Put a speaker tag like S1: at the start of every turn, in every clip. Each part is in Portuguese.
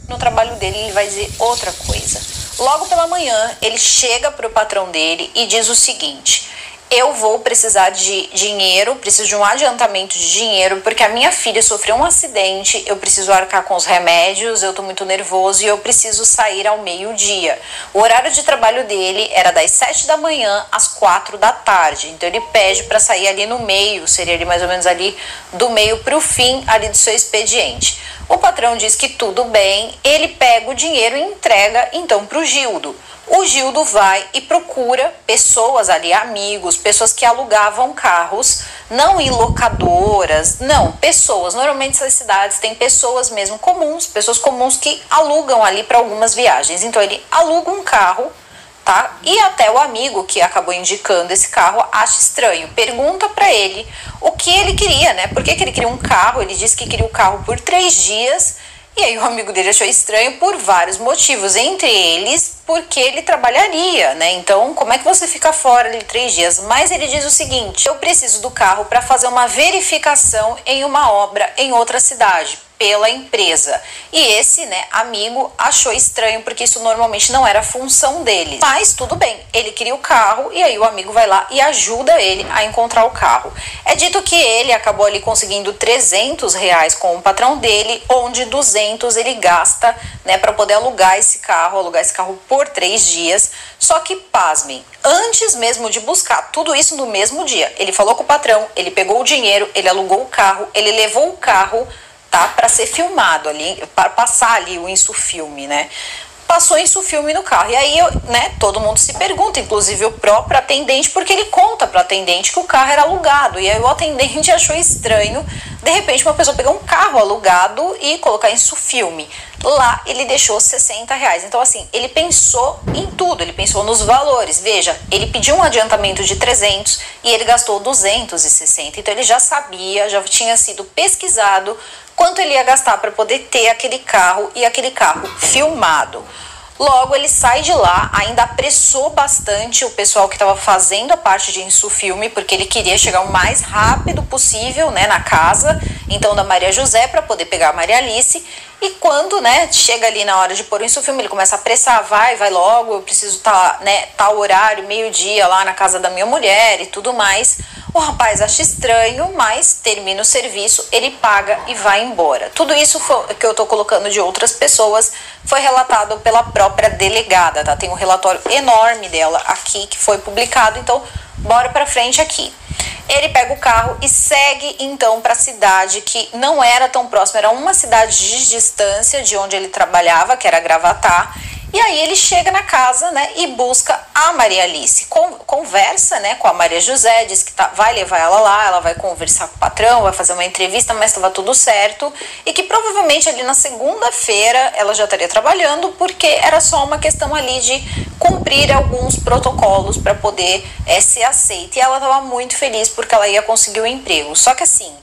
S1: No trabalho dele, ele vai dizer outra coisa. Logo pela manhã, ele chega para o patrão dele e diz o seguinte: eu vou precisar de dinheiro, preciso de um adiantamento de dinheiro, porque a minha filha sofreu um acidente, eu preciso arcar com os remédios, eu tô muito nervoso e eu preciso sair ao meio-dia. O horário de trabalho dele era das 7 da manhã às 4 da tarde, então ele pede para sair ali no meio, seria ali mais ou menos ali do meio para o fim ali do seu expediente. O patrão diz que tudo bem, ele pega o dinheiro e entrega então para o Gildo. O Gildo vai e procura pessoas ali, amigos, pessoas que alugavam carros, não em locadoras, não, pessoas. Normalmente essas cidades têm pessoas mesmo comuns, pessoas comuns que alugam ali para algumas viagens. Então ele aluga um carro, tá? E até o amigo que acabou indicando esse carro acha estranho, pergunta para ele o que ele queria, né? Por que ele queria um carro? Ele disse que queria o carro por 3 dias. E aí o amigo dele achou estranho por vários motivos, entre eles porque ele trabalharia, né? Então, como é que você fica fora de 3 dias? Mas ele diz o seguinte: eu preciso do carro para fazer uma verificação em uma obra em outra cidade, pela empresa. E esse, né, amigo achou estranho, porque isso normalmente não era função dele. Mas tudo bem, ele queria o carro e aí o amigo vai lá e ajuda ele a encontrar o carro. É dito que ele acabou ali conseguindo R$ 300 com o patrão dele, onde 200 ele gasta, né, para poder alugar esse carro por 3 dias. Só que, pasmem, antes mesmo de buscar tudo isso no mesmo dia, ele falou com o patrão, ele pegou o dinheiro, ele alugou o carro, ele levou o carro, tá, para ser filmado ali, para passar ali o insufilme, né? Passou insufilme no carro. E aí, né, todo mundo se pergunta, inclusive o próprio atendente, porque ele conta para o atendente que o carro era alugado. E aí o atendente achou estranho, de repente, uma pessoa pegar um carro alugado e colocar insufilme. Lá ele deixou R$ 60. Então, assim, ele pensou em tudo, ele pensou nos valores. Veja, ele pediu um adiantamento de 300 e ele gastou 260. Então, ele já sabia, já tinha sido pesquisado quanto ele ia gastar para poder ter aquele carro e aquele carro filmado. Logo, ele sai de lá, ainda apressou bastante o pessoal que estava fazendo a parte de insufilme, porque ele queria chegar o mais rápido possível, né, na casa, então, da Maria José, para poder pegar a Maria Alice. E quando, né, chega ali na hora de pôr o insufilme, ele começa a apressar, vai logo, eu preciso estar, né, tal horário, meio-dia lá na casa da minha mulher e tudo mais. O rapaz acha estranho, mas termina o serviço, ele paga e vai embora. Tudo isso que eu estou colocando de outras pessoas foi relatado pela própria delegada, tá? Tem um relatório enorme dela aqui que foi publicado, então bora pra frente aqui. Ele pega o carro e segue então para a cidade que não era tão próxima, era uma cidade de distância de onde ele trabalhava, que era Gravatá. E aí ele chega na casa, né, e busca a Maria Alice, conversa, né, com a Maria José, diz que vai levar ela lá, ela vai conversar com o patrão, vai fazer uma entrevista, mas estava tudo certo, e que provavelmente ali na segunda-feira ela já estaria trabalhando, porque era só uma questão ali de cumprir alguns protocolos para poder ser aceita. E ela estava muito feliz porque ela ia conseguir o emprego. Só que assim,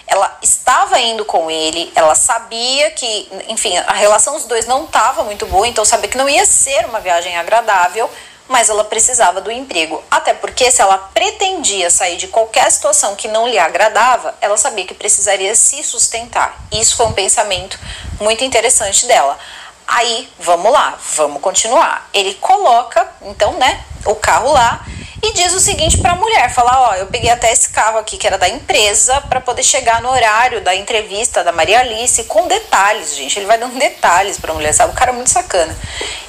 S1: ela estava indo com ele, ela sabia que, enfim, a relação dos dois não estava muito boa, então sabia que não ia ser uma viagem agradável, mas ela precisava do emprego. Até porque se ela pretendia sair de qualquer situação que não lhe agradava, ela sabia que precisaria se sustentar. Isso foi um pensamento muito interessante dela. Aí, vamos lá, vamos continuar. Ele coloca, então, né, o carro lá, e diz o seguinte para a mulher, fala, ó, eu peguei até esse carro aqui que era da empresa para poder chegar no horário da entrevista da Maria Alice, com detalhes, gente, ele vai dando detalhes para a mulher, sabe, o cara é muito sacana.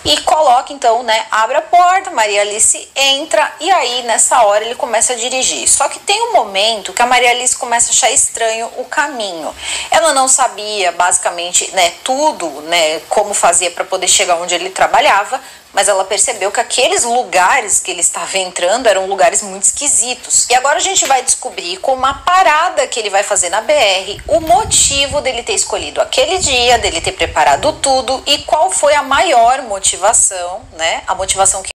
S1: E coloca então, né, abre a porta, Maria Alice entra e aí nessa hora ele começa a dirigir. Só que tem um momento que a Maria Alice começa a achar estranho o caminho. Ela não sabia basicamente, né, tudo, né, como fazia para poder chegar onde ele trabalhava, mas ela percebeu que aqueles lugares que ele estava entrando eram lugares muito esquisitos. E agora a gente vai descobrir, com uma parada que ele vai fazer na BR, o motivo dele ter escolhido aquele dia, dele ter preparado tudo e qual foi a maior motivação, né? A motivação que